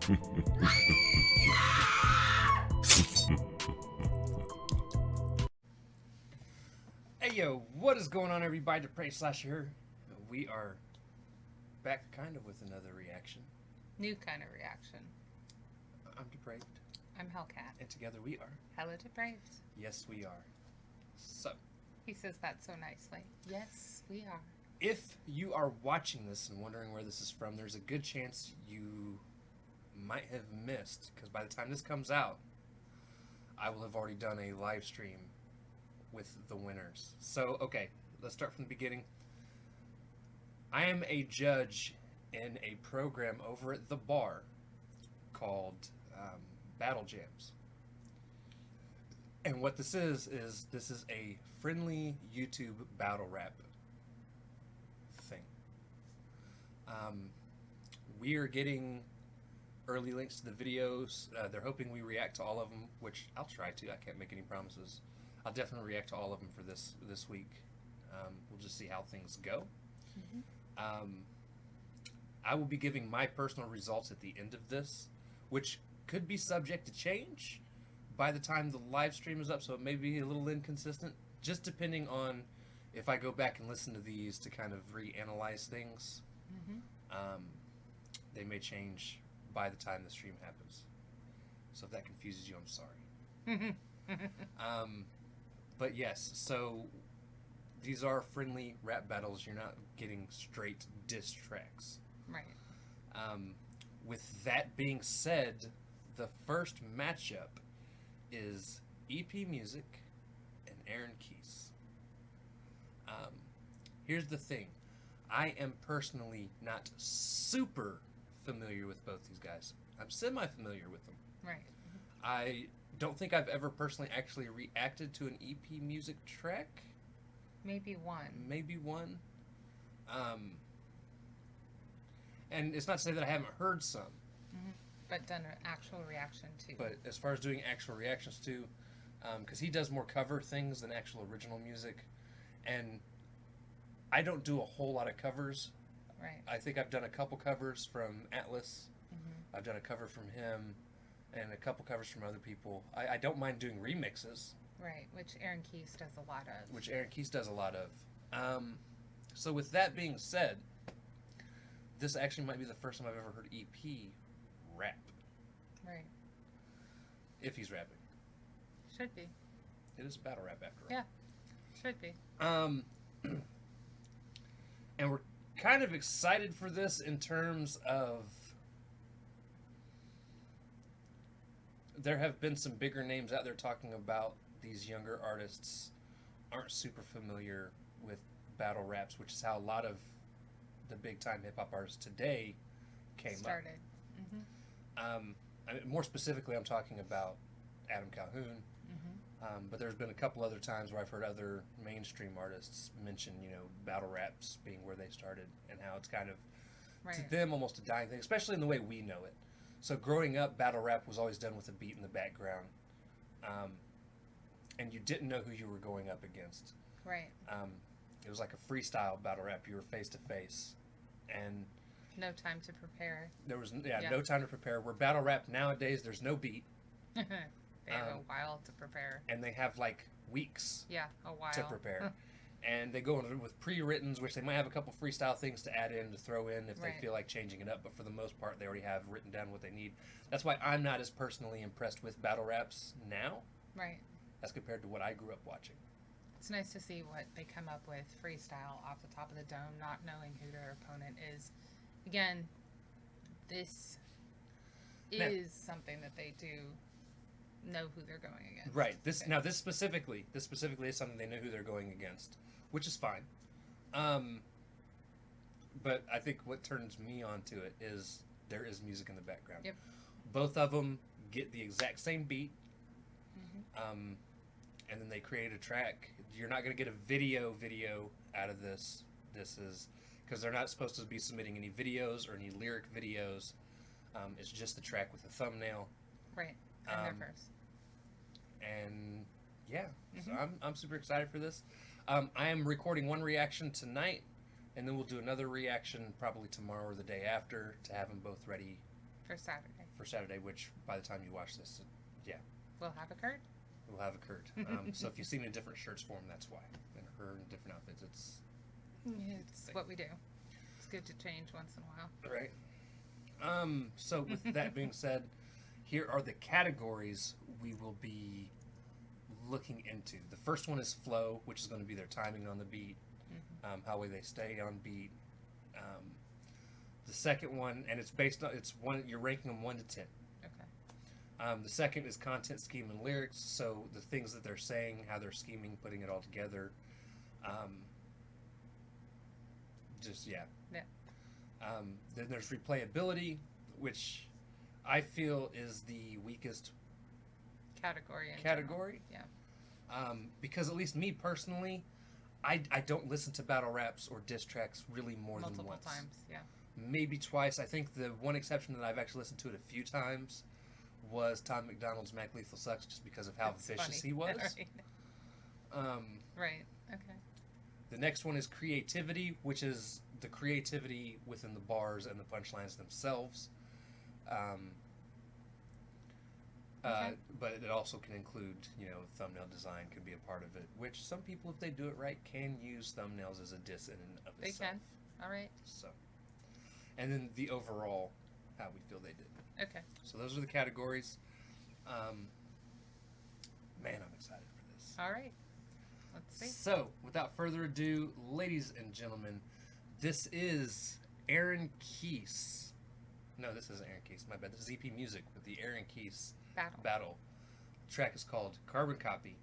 Hey yo, what is going on, everybody? Depraved Slasher. We are back kind of with another reaction. New kind of reaction. I'm Depraved. I'm Hellcat. And together we are. Hello, Depraved. Yes, we are. So, he says that so nicely. Yes, we are. If you are watching this and wondering where this is from, there's a good chance you might have missed, because by the time this comes out, I will have already done a live stream with the winners. So, okay, let's start from the beginning. I am a judge in a program over at the bar called Battle Jamz. And what this is this is a friendly YouTube battle rap thing. We are getting early links to the videos. They're hoping we react to all of them, which I'll try to. I can't make any promises. I'll definitely react to all of them for this week. We'll just see how things go. Mm-hmm. I will be giving my personal results at the end of this, which could be subject to change by the time the live stream is up, so it may be a little inconsistent, just depending on if I go back and listen to these to kind of reanalyze things. Mm-hmm. They may change by the time the stream happens. So if that confuses you, I'm sorry. But yes, so these are friendly rap battles. You're not getting straight diss tracks. Right. With that being said, the first matchup is EP Music and Aaron Keese. Here's the thing. I am personally not super familiar with both these guys. I'm semi-familiar with them. Right. I don't think I've ever personally actually reacted to an EP Music track. Maybe one. And it's not to say that I haven't heard some. Mm-hmm. But done an actual reaction to. But as far as doing actual reactions to, because he does more cover things than actual original music, and I don't do a whole lot of covers. Right. I think I've done a couple covers from Atlas. Mm-hmm. I've done a cover from him, and a couple covers from other people. I don't mind doing remixes. Right, which Aaron Keese does a lot of. So with that being said, this actually might be the first time I've ever heard EP rap. Right. If he's rapping. Should be. It is a battle rap after all. Yeah, should be. And we're kind of excited for this in terms of there have been some bigger names out there talking about these younger artists aren't super familiar with battle raps, which is how a lot of the big time hip hop artists today started. Mm-hmm. I mean, more specifically, I'm talking about Adam Calhoun. Mm-hmm. But there's been a couple other times where I've heard other mainstream artists mention, battle raps being where they started and how it's kind of, to them, almost a dying thing, especially in the way we know it. So growing up, battle rap was always done with a beat in the background. And you didn't know who you were going up against. Right. It was like a freestyle battle rap. You were face to face. And no time to prepare. There was no time to prepare. Where battle rap nowadays, there's no beat. They have a while to prepare. And they have like weeks a while to prepare. And they go in with pre-writtens, which they might have a couple freestyle things to add in, to throw in if they feel like changing it up. But for the most part, they already have written down what they need. That's why I'm not as personally impressed with battle raps now. Right. As compared to what I grew up watching. It's nice to see what they come up with freestyle off the top of the dome, not knowing who their opponent is. Again, this is something that they do know who they're going against. Right. This specifically is something they know who they're going against, which is fine. But I think what turns me on to it is there is music in the background. Yep. Both of them get the exact same beat. Mm-hmm. And then they create a track. You're not going to get a video out of this. This is because they're not supposed to be submitting any videos or any lyric videos. It's just the track with the thumbnail. Right. And their verse. And yeah, so I'm super excited for this. I am recording one reaction tonight, and then we'll do another reaction probably tomorrow or the day after to have them both ready For Saturday. For Saturday, which by the time you watch this, yeah, We'll have occurred. will have occurred. So if you've seen in different shirts for him, that's why. And her in different outfits, It's what we do. It's good to change once in a while. right. So with that being said, here are the categories we will be looking into. The first one is flow, which is going to be their timing on the beat, how way they stay on beat. The second one, and it's based on you're ranking them 1 to 10. Okay. The second is content, scheme, and lyrics. So the things that they're saying, how they're scheming, putting it all together. Yeah. Then there's replayability, which I feel is the weakest Category. Yeah. Because at least me personally, I don't listen to battle raps or diss tracks really more than once. Multiple times, yeah. Maybe twice. I think the one exception that I've actually listened to it a few times was Tom McDonald's Mac Lethal Sucks, just because of how vicious he was. Right. Okay. The next one is creativity, which is the creativity within the bars and the punchlines themselves. Okay. But it also can include, thumbnail design can be a part of it, which some people, if they do it right, can use thumbnails as a diss in and of They itself. can. All right. So, and then the overall, how we feel they did. Okay. So those are the categories. Man, I'm excited for this. All right. Let's see. So, without further ado, ladies and gentlemen, this is Aaron Keese. No, this isn't Aaron Keese. My bad. This is EP Music with the Aaron Keese Battle. The track is called Carbon Copy.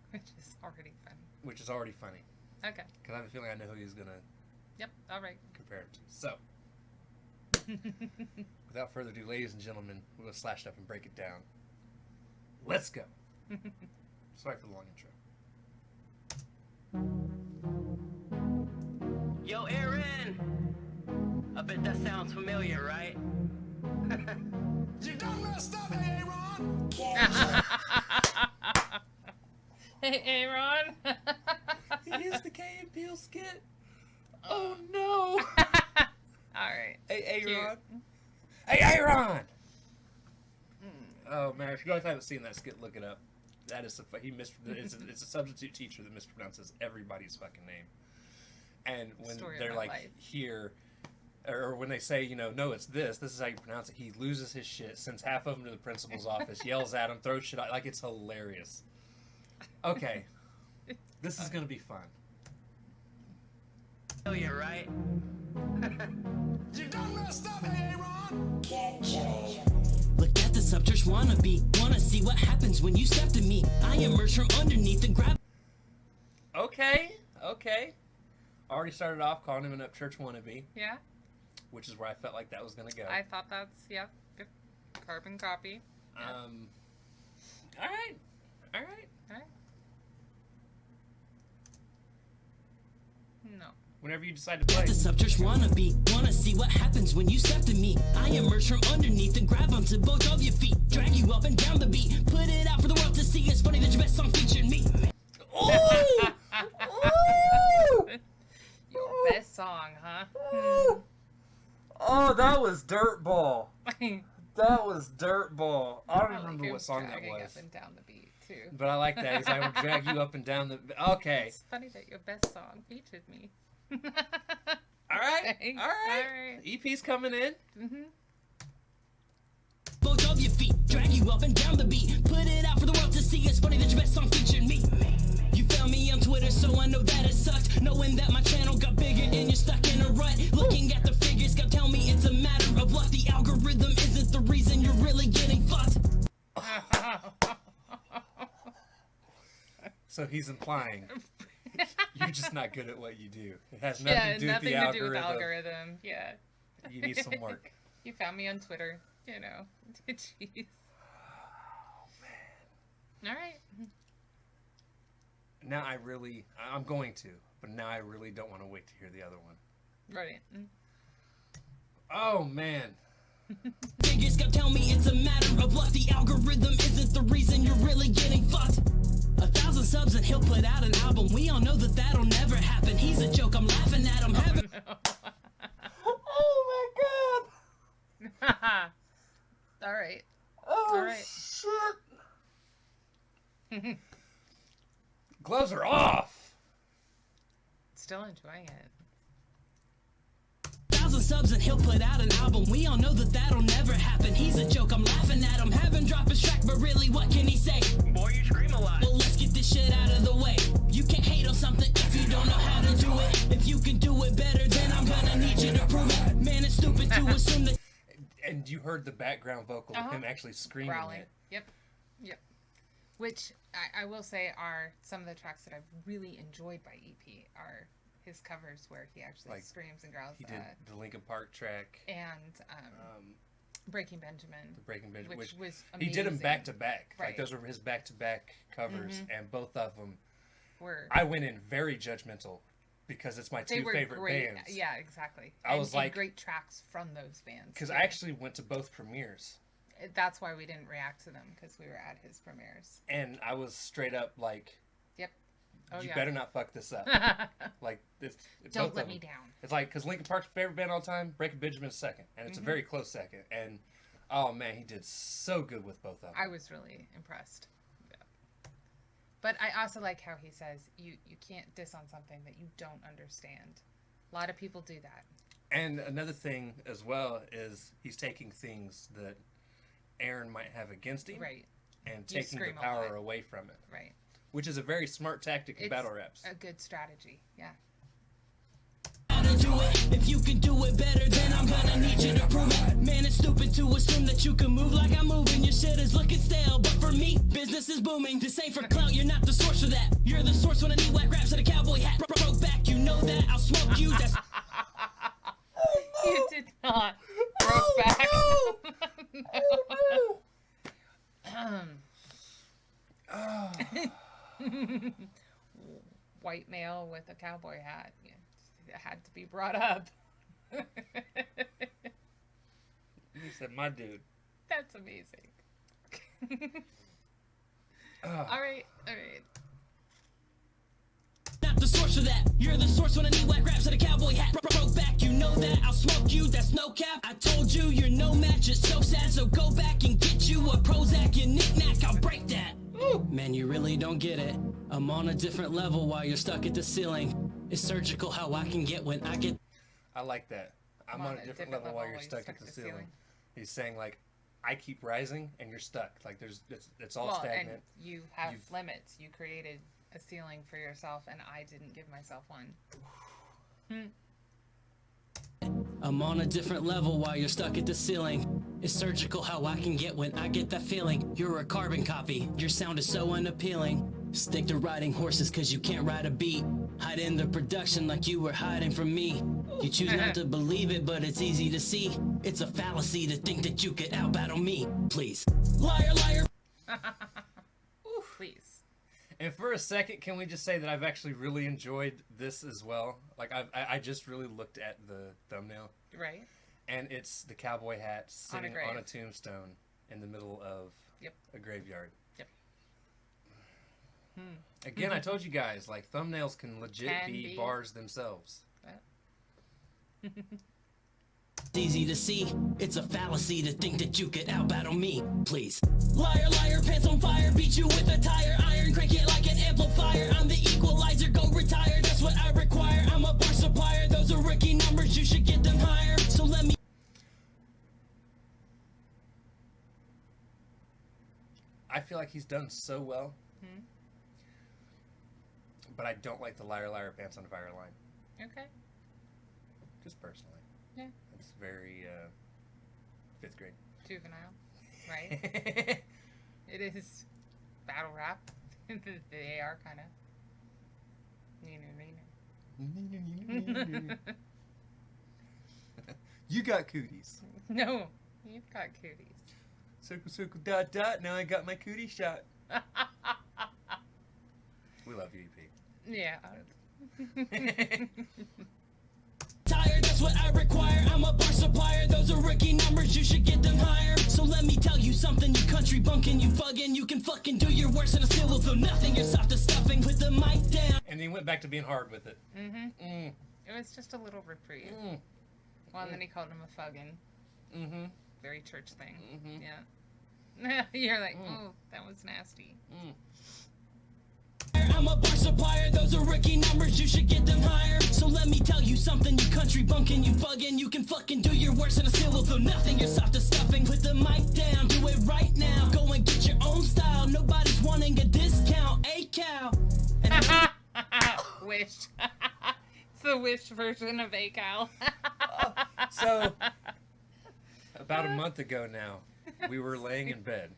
Which is already funny. Which is already funny. Okay. Because I have a feeling I know who he's going to Yep. All right. compare him to. So, without further ado, ladies and gentlemen, we're going to slash it up and break it down. Let's go. Sorry for the long intro. Yo, Aaron! I bet that sounds familiar, right? You done messed up, Aaron! Hey, Aaron. It is the Key and Peele skit. Oh no! All right. Hey, Aaron. Cute. Hey, Aaron! Oh man, if you guys haven't seen that skit, look it up. That is it's a substitute teacher that mispronounces everybody's fucking name. And when Story of they're my like life. here, or when they say, no, it's this is how you pronounce it, he loses his shit, sends half of them to the principal's office, yells at him, throws shit out. Like, it's hilarious. Okay. This is gonna be fun. Familiar, right? You done messed up, Aaron! Look at the subchurch wannabe. Wanna see what happens when you step to me. I emerge from underneath and grab. Okay. Already started off calling him an up church wannabe, Yeah. which is where I felt like that was gonna go. I thought that's good. Carbon copy. Yeah. All right. All right. No. Whenever you decide to play. The subchurch wannabe. Wanna see what happens when you step to me. I emerge from underneath and grab onto both of your feet. Drag you up and down the beat. Put it out for the world to see. It's funny that your best song featured me. Ooh! Ooh! Your best song, huh? Oh, that was Dirtball. That was Dirtball. I don't remember what song that dragging was. Up and down the beat too. But I like that. He's like, I will drag you up and down the... Okay. It's funny that your best song featured me. All right. Okay. All right. EP's coming in. Mm-hmm. Both of your feet, drag you up and down the beat. Put it out for the world to see. It's funny that your best song featured me. You found me on Twitter, so I know that it sucked. Knowing that my channel got bigger and you're stuck in a rut. Looking at the figures, God tell me it's a matter of luck. The algorithm isn't the reason you're really getting fucked. So he's implying you're just not good at what you do. It has nothing to do with the nothing to do with algorithm. algorithm. Yeah. You need some work. You found me on Twitter, Jeez. Oh, man. All right. Now I'm going to, but now I really don't want to wait to hear the other one. Right. Oh, man. Figures God tell me it's a matter of luck. The algorithm isn't the reason you're really getting fucked. 1,000 subs and he'll put out an album. We all know that that'll never happen. He's a joke, I'm laughing at him. Oh, my God. All right. Oh, All right. shit. Gloves are off. Still enjoying it. 1,000 subs and he'll put out an album. We all know that that'll never happen. He's a joke, I'm laughing at him. Have him drop his track, but really, what can he say? Boy, you scream a lot. Well, let's get this shit out of the way. You can't hate on something if you don't know how to do it. If you can do it better, then I'm gonna need you to prove it. Man, it's stupid to assume that. And you heard the background vocal of him actually screaming Growling. it. Yep. Which I will say are some of the tracks that I've really enjoyed by EP are his covers where he actually Like, screams and growls. He did the Linkin Park track. And Breaking Benjamin. The Breaking Benjamin, which was he amazing. did them back to back. Right. Like those were his back to back covers, and both of them. Were I went in very judgmental because it's my they two were favorite great. bands. Yeah, exactly. I was like, great tracks from those bands. Because too. I actually went to both premieres. That's why we didn't react to them because we were at his premieres. And I was straight up like, Yep. Oh, you yeah. better not fuck this up. Like, Don't both let of me them. down. It's like, because Linkin Park's favorite band all the time, Breaking Benjamin's second. And it's a very close second. And, oh man, he did so good with both of them. I was really impressed. Yeah. But I also like how he says you can't diss on something that you don't understand. A lot of people do that. And another thing as well is he's taking things that Aaron might have against him. Right. And You taking the scream a power lot. away from it. Right. Which is a very smart tactic in It's battle raps. a good strategy. Yeah. How to do it. If you can do it better, then I'm gonna need you to prove it. Man, it's stupid to assume that you can move like I'm moving. Your shit is looking stale, but for me, business is booming. This ain't for clout, you're not the source for that. You're the source when I need whack raps and a cowboy hat. Broke back, you know that. I'll smoke you. That's You did not. Broke back. White male with a cowboy hat. Yeah, it had to be brought up. He said, my dude. That's amazing. All right. not the source for that. You're the source when I need whack raps and a cowboy hat. Broke back, you know that. I'll smoke you, that's no cap. I told you, you're no match. It's so sad, so go back and get you a Prozac, you knick-knack. I'll break that. Ooh. Man, you really don't get it. I'm on a different level while you're stuck at the ceiling. It's surgical how I can get when I get. I like that. I'm on a different level while you're stuck at the ceiling. He's saying, like, I keep rising and you're stuck. Like, it's all stagnant. And you have limits. You created a ceiling for yourself, and I didn't give myself one. I'm on a different level while you're stuck at the ceiling. It's surgical how I can get when I get that feeling. You're a carbon copy. Your sound is so unappealing. Stick to riding horses cause you can't ride a beat. Hide in the production like you were hiding from me. You choose not to believe it, but it's easy to see. It's a fallacy to think that you could outbattle me. Please. Liar, liar. Please. And for a second, can we just say that I've actually really enjoyed this as well? Like, I just really looked at the thumbnail. Right. And it's the cowboy hat sitting grave. on a tombstone in the middle of a graveyard. Yep. Again, I told you guys, like, thumbnails can legit be bars themselves. It's easy to see. It's a fallacy to think that you could outbattle me. Please. Liar, liar, pants on fire. Beat you with a tire. Iron, crank it like an amplifier. I'm the equalizer. Go retire. That's what I require. I'm a bar supplier. Those are rookie numbers. You should get them higher. So let me. I feel like he's done so well. But I don't like the liar, liar, pants on fire line. Okay. Just personally. Yeah. It's very 5th grade. Juvenile. Right. It is battle rap. They are kind of. You got cooties. No, you've got cooties. Circle, circle, dot, dot. Now I got my cootie shot. We love you, EP. Yeah. Tired, that's what I require. I'm a bar supplier. Those are rookie numbers. You should get them higher. So let me tell you something. You country bunkin', you fuggin'. You can fucking do your worst and I still will feel nothing. You're soft as stuffing. Put the mic down. And he went back to being hard with it. It was just a little reprieve. Well, and then he called him a fuggin'. very church thing. Mm-hmm. Yeah. You're like, oh, that was nasty. I'm a bar supplier, those are rookie numbers, you should get them higher. So let me tell you something, you country bumpkin, you buggin', you can fucking do your worst and I still will feel nothing. You're soft as stuffing, put the mic down, do it right now. Go and get your own style, nobody's wanting a discount, a cow. Wish. It's the Wish version of A-Cal. So, about a month ago now, we were laying in bed.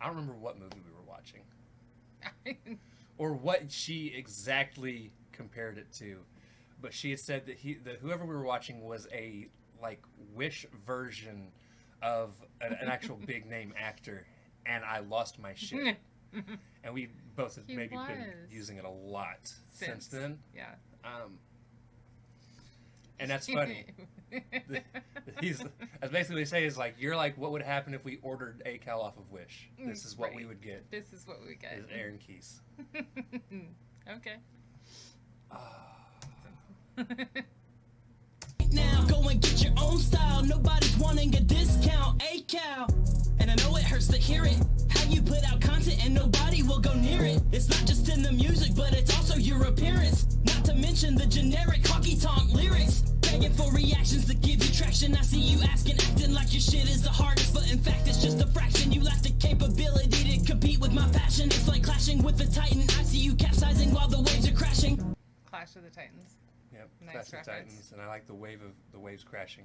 I don't remember what movie we were watching. Or what she exactly compared it to. But she had said that whoever we were watching was a, like, Wish version of an actual big name actor. And I lost my shit. And we both have maybe been using it a lot since then. Yeah. And that's funny. That's basically what he says, is like, you're like, what would happen if we ordered A-Cal off of Wish? This is what we would get. This is what we would get. Is Aaron Keese. Okay. Now go and get your own style, nobody's wanting a discount, a cow. And I know it hurts to hear it, how you put out content and nobody will go near it. It's not just in the music, but it's also your appearance. Not to mention the generic honky tonk lyrics. Begging for reactions to give you traction. I see you asking, acting like your shit is the hardest, but in fact it's just a fraction. You lack the capability to compete with my passion. It's like clashing with the Titan. I see you capsizing while the waves are crashing. Clash of the Titans. Yep, Nice Clash of reference. Titans, and I like the waves crashing.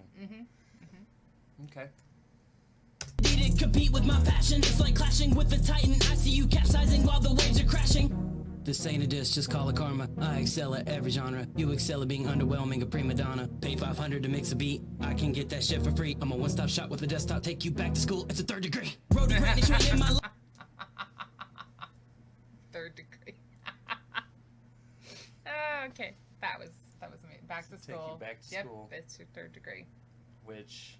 Okay. To compete with my passion. It's like clashing with the Titan. I see you capsizing while the waves are crashing. This ain't a diss, just call it karma. I excel at every genre. You excel at being underwhelming, a prima donna. Pay $500 to mix a beat. I can get that shit for free. I'm a one-stop shop with a desktop. Take you back to school. It's a 3rd degree. Road to greatness right in my life. 3rd degree. Okay. That was me. Back to Take you school. back to yep, school. It's your 3rd degree. Which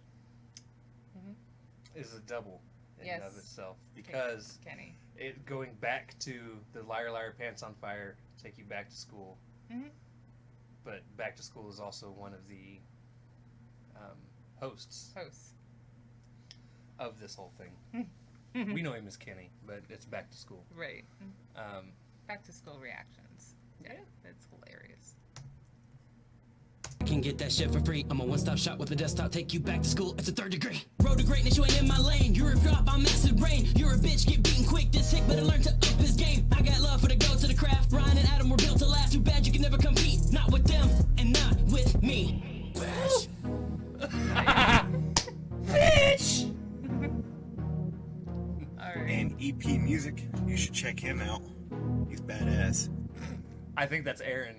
is a double in Yes. and of itself. Because Kenny. it going back to the Liar Liar Pants on Fire, take you back to school. But back to school is also one of the hosts of this whole thing. We know him as Kenny, but it's back to school. Right. Um, Back to school reactions. Yeah. That's hilarious. I can get that shit for free. I'm a one-stop shop with a desktop. Take you back to school. It's a 3rd degree. Road to greatness, you ain't in my lane. You're a drop, I'm acid brain. You're a bitch, get beaten quick. This hick better learn to up his game. I got love for the go to the craft. Ryan and Adam were built to last. Too bad you can never compete. Not with them and not with me. Bitch! All right. And EP Music, you should check him out. He's badass. I think that's Aaron.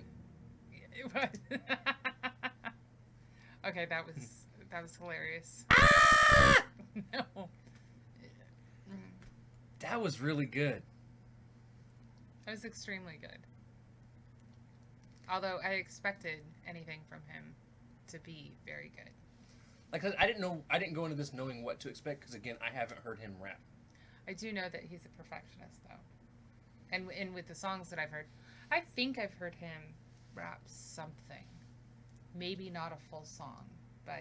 Okay, that was hilarious. No. That was really good. That was extremely good. Although I expected anything from him to be very good. Like, I didn't go into this knowing what to expect, because again, I haven't heard him rap. I do know that he's a perfectionist, though. And with the songs that I've heard, I think I've heard him rap something. Maybe not a full song, but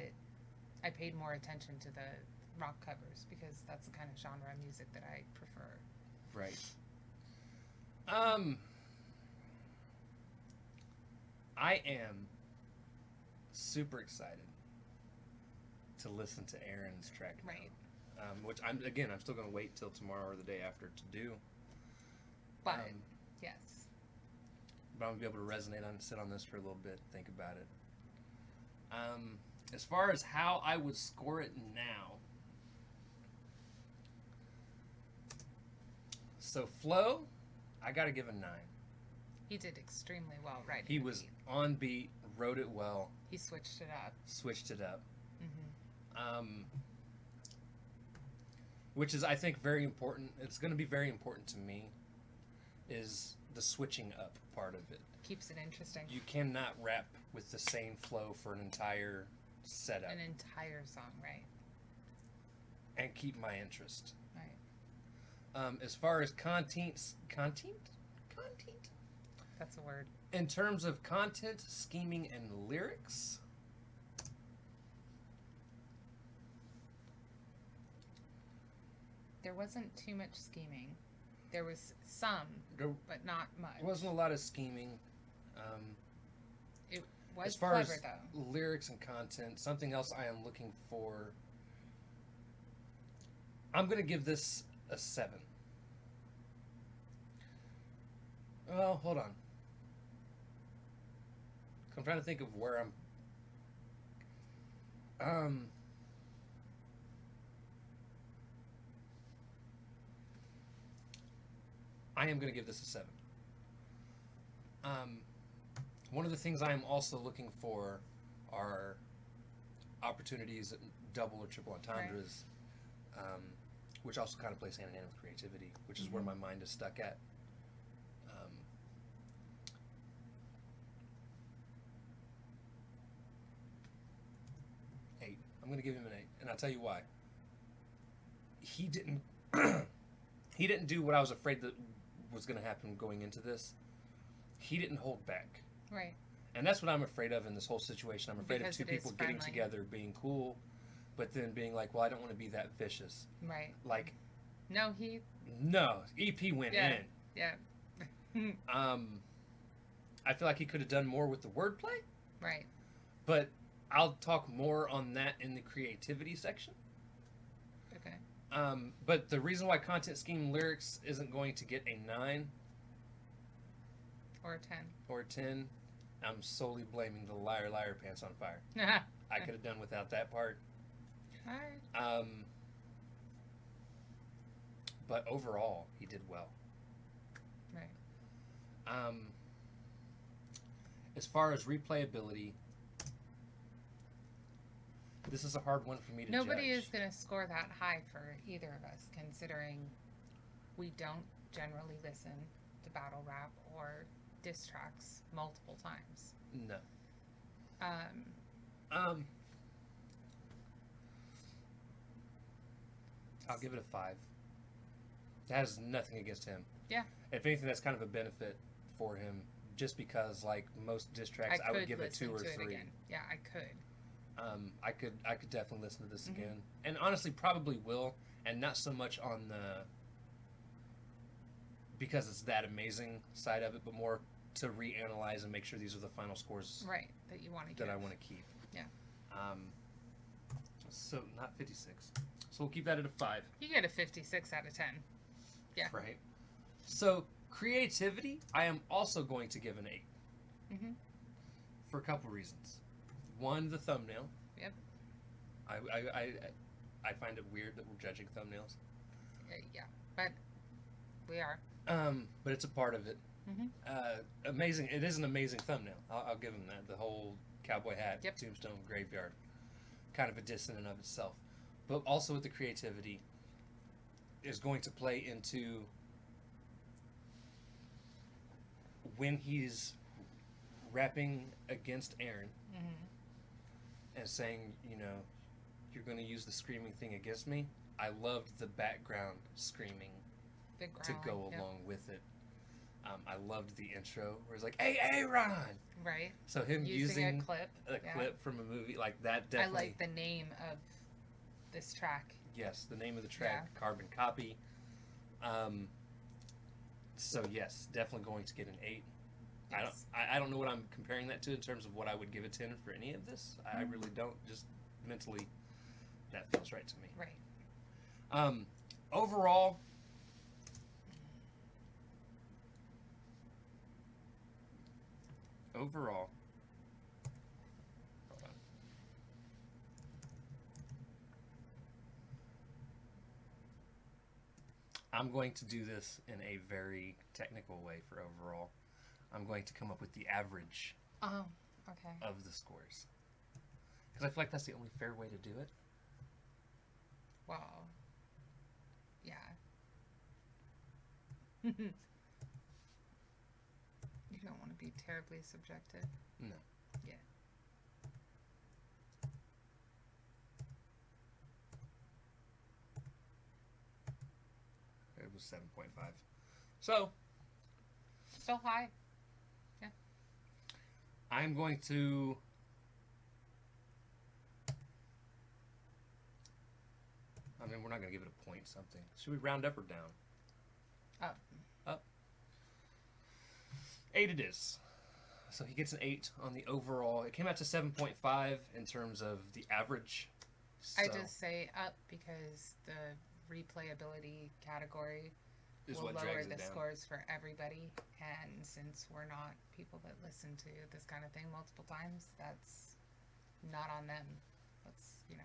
I paid more attention to the rock covers because that's the kind of genre of music that I prefer. Right. I am super excited to listen to Aaron's track now. Right. Which I'm still going to wait till tomorrow or the day after to do. But, Um, yes. But I'm going to be able to resonate on, sit on this for a little bit, think about it. As far as how I would score it now. So Flo, I got to give a 9. He did extremely well, right? He was on beat, wrote it well, He switched it up. switched it up. Mm-hmm. Which is, I think, very important. It's going to be very important to me, is the switching up part of it. Keeps it interesting. You cannot rap with the same flow for an entire setup An entire song, right? and keep my interest. Right. As far as content, That's a word. in terms of content, scheming, and lyrics, There wasn't too much scheming. There was some, There but not much. wasn't a lot of scheming. It was As far clever, as though. lyrics and content, something else I am looking for. I'm going to give this a 7. Well, hold on. I'm trying to think of where I am going to give this a 7. One of the things I am also looking for are opportunities at double or triple entendres, which also kind of plays hand in hand with creativity, which is where my mind is stuck at. 8. I'm going to give him an 8, and I'll tell you why. He didn't. He didn't do what I was afraid that was going to happen going into this. He didn't hold back. Right. And that's what I'm afraid of in this whole situation. I'm afraid Because of two it is people getting friendly. together, being cool, but then being like, well, I don't want to be that vicious. Right. Like, No, he. no, EP went Yeah. in. Yeah. I feel like he could have done more with the wordplay, Right. but I'll talk more on that in the creativity section. Okay. But the reason why content scheme lyrics isn't going to get a 9 Or a 10. or a 10, I'm solely blaming the liar, liar, pants on fire. I could have done without that part. Alright. But overall, he did well. Right. As far as replayability, this is a hard one for me to Nobody judge. is going to score that high for either of us, considering we don't generally listen to battle rap or diss tracks multiple times. No. I'll give it a 5. That has nothing against him. Yeah. If anything, that's kind of a benefit for him, just because, like most diss tracks, I would give it 2 or listen to 3. It again. Yeah, I could. I could definitely listen to this again, and honestly, probably will, and not so much on the because it's that amazing side of it, but more to reanalyze and make sure these are the final scores Right. That you want to that give. I want to keep. Yeah. So not 56. So we'll keep that at a 5. You get a 56 out of 10. Yeah. Right. So creativity, I am also going to give an 8. Mm-hmm. For a couple reasons. One, the thumbnail. Yep. I find it weird that we're judging thumbnails. Yeah. But we are. But it's a part of it. Amazing. It is an amazing thumbnail. I'll give him that. The whole cowboy hat, Yep. tombstone, graveyard, kind of a diss in and of itself. But also with the creativity is going to play into when he's rapping against Aaron and saying, you know, you're going to use the screaming thing against me. I loved the background screaming Big to growling. go Yep. along with it. I loved the intro where it's like, "Hey, Aaron!" Right. So him Using using a clip. Yeah. clip from a movie like that I definitely. like the name of this track. Yes, the name of the track, Carbon Copy. So yes, definitely going to get an 8. Yes. I don't know what I'm comparing that to in terms of what I would give a 10 for any of this. I really don't. Just mentally, that feels right to me. Right. Overall, hold on. I'm going to do this in a very technical way for overall. I'm going to come up with the average Oh, okay. of the scores. Because I feel like that's the only fair way to do it. Wow. Yeah. You don't want to be terribly subjective. No. Yeah. It was 7.5. So, Still high. I'm going to I mean, we're not going to give it a point something. Should we round up or down? Up. Up. 8 it is. So he gets an 8 on the overall. It came out to 7.5 in terms of the average. I So just say up because the replayability category is will what lower drags the it down. scores for everybody. And since we're not people that listen to this kind of thing multiple times, that's not on them. That's, you know.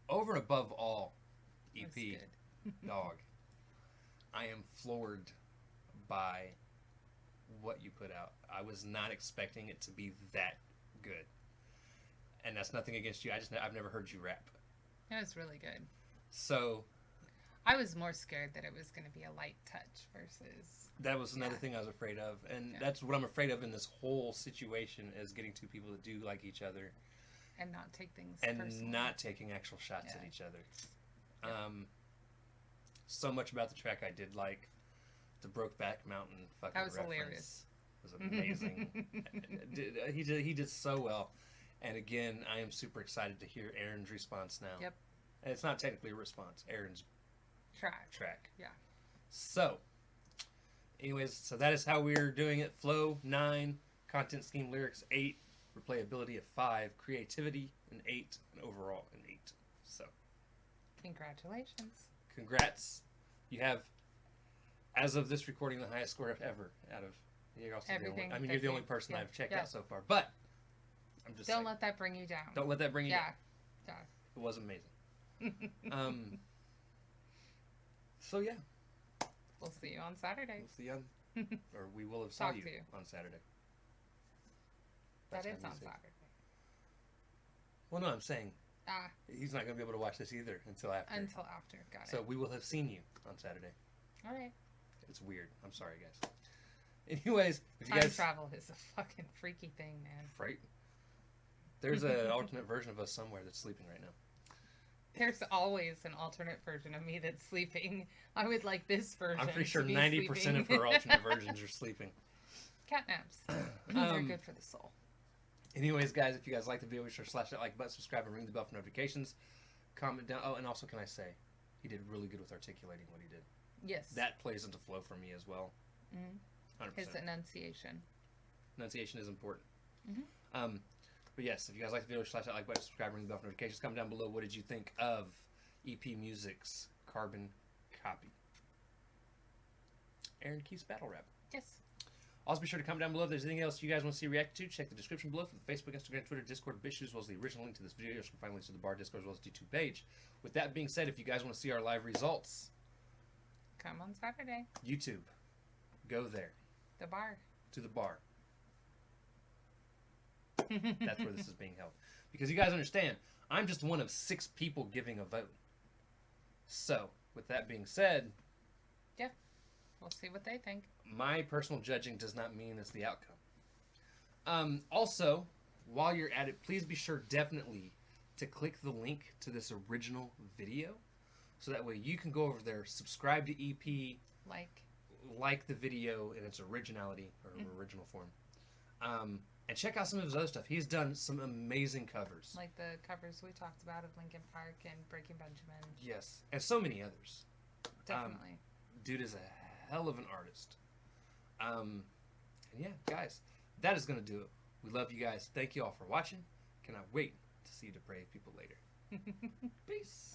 Over and above all, EP, That's good. dog, I am floored by what you put out. I was not expecting it to be that good. And that's nothing against you. I've never heard you rap. It was really good. So I was more scared that it was going to be a light touch versus. that was another Yeah. thing I was afraid of. And Yeah. that's what I'm afraid of in this whole situation, is getting two people that do like each other And not take things and personally. not taking actual shots at Yeah. each other. Yeah. So much about the track I did like. The Brokeback Mountain fucking That was reference hilarious. was amazing. He did so well. And again, I am super excited to hear Aaron's response now. Yep. And it's not technically a response. Aaron's track. Yeah. So, anyways, so that is how we're doing it. Flow 9, content scheme lyrics 8, replayability of 5, creativity an 8, and overall an 8. So, Congratulations. congrats. You have, as of this recording, the highest score ever out of. You're also the only, Everything I mean, that you're the only you- person yeah, I've checked yeah. out so far. But I'm just Don't saying, let that bring you down. don't let that bring you Yeah. down. It was amazing. So yeah, We'll see you on Saturday. we'll see you on, or we will have saw Talk you to you. on Saturday. That That's is gonna on be safe. Saturday. Well, no, I'm saying Ah, he's not going to be able to watch this either until after. until after. Got So it. we will have seen you on Saturday. All right. It's weird. I'm sorry, guys. Anyways, if you Time guys travel is a fucking freaky thing, man. right, there's an alternate version of us somewhere that's sleeping right now. There's always an alternate version of me that's sleeping. I would like this version. I'm pretty sure to be 90% of sleeping. her alternate versions are sleeping. Cat naps. They're Um, good for the soul. Anyways, guys, if you guys like the video, be sure to slash that like button, subscribe, and ring the bell for notifications. Comment down. Oh, and also, can I say, he did really good with articulating what he did. Yes. That plays into flow for me as well. Mhm. 100%. His enunciation. Enunciation is important. Mhm. But yes, if you guys like the video, slash that like button, subscribe, ring the bell for notifications. Comment down below. What did you think of EP Music's Carbon Copy? Aaron Keese Battle Rap. Yes. Also, be sure to comment down below if there's anything else you guys want to see react to. Check the description below for the Facebook, Instagram, Twitter, Discord, BitChute, as well as the original link to this video. You can find links to the bar, Discord, as well as the YouTube page. With that being said, if you guys want to see our live results, Come on Saturday. YouTube, go there The bar. to the bar. That's where this is being held. Because you guys understand, I'm just one of 6 people giving a vote. So, with that being said, We'll see what they think. my personal judging does not mean it's the outcome. Also, while you're at it, please be sure definitely to click the link to this original video. So that way you can go over there, subscribe to EP, like the video in its originality, or original form. And check out some of his other stuff. He's done some amazing covers. Like the covers we talked about of Linkin Park and Breaking Benjamin. Yes, and so many others. Definitely. Dude is a hell of an artist. And yeah, guys, that is going to do it. We love you guys. Thank you all for watching. Cannot wait to see you depraved people later. Peace.